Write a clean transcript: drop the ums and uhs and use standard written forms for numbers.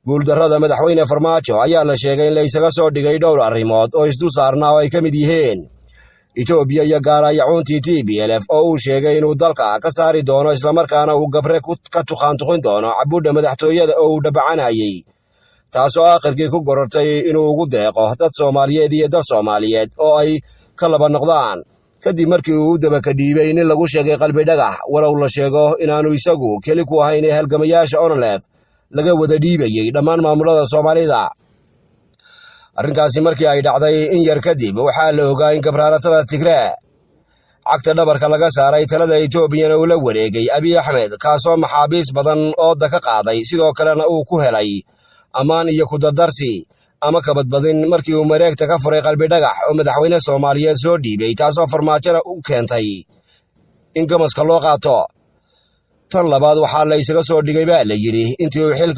guuldarrada madaxweyne Farmaajo ayaa la sheegay in la isaga soo dhigay dhowr arrimood oo isdul saarnaa oo ay ka mid yihiin Itoobiya iyo gaarayacuuntii TPLF oo uu sheegay inuu dalka ka saari doono islamarkaana uu gabre ka tuqaantuqin doono cabuudha madaxtooyada oo uu dhabacanayay taasoo aakhirkii ku gorortay inuu ugu deeqo dad Soomaaliyeed iyo dad Soomaaliyeed oo ay ka laba noqdaan kadib markii uu dabaka dhiibay in lagu sheegay qalbi dhagax walow la sheego inaanu isagu keli ku ahayn halgamayaasha ONLF laga wada dhiibayay dhammaan maamulada Soomaalida. Arrintaasi markii ay dhacday in yar kadib waxaa la ogaa in gabraaratada Tigray cagta dhabarka laga saaray talada Itoobiyana uu la wareegay Abiy Ahmed kaasoo maxaabiis badan oo ka qaaday sidoo kalena uu ku helay ammaan iyo ku dardarsi ama ka badbadin markii uu mareegta ka furay qalbi dhagax oo madaxweyne Soomaaliyeed soo dhiibay taasoo Farmaajona u keentay in gamaska loo qaato. Tan labaad waxaa la isaga soo dhigay baa la yiri intii uu xilka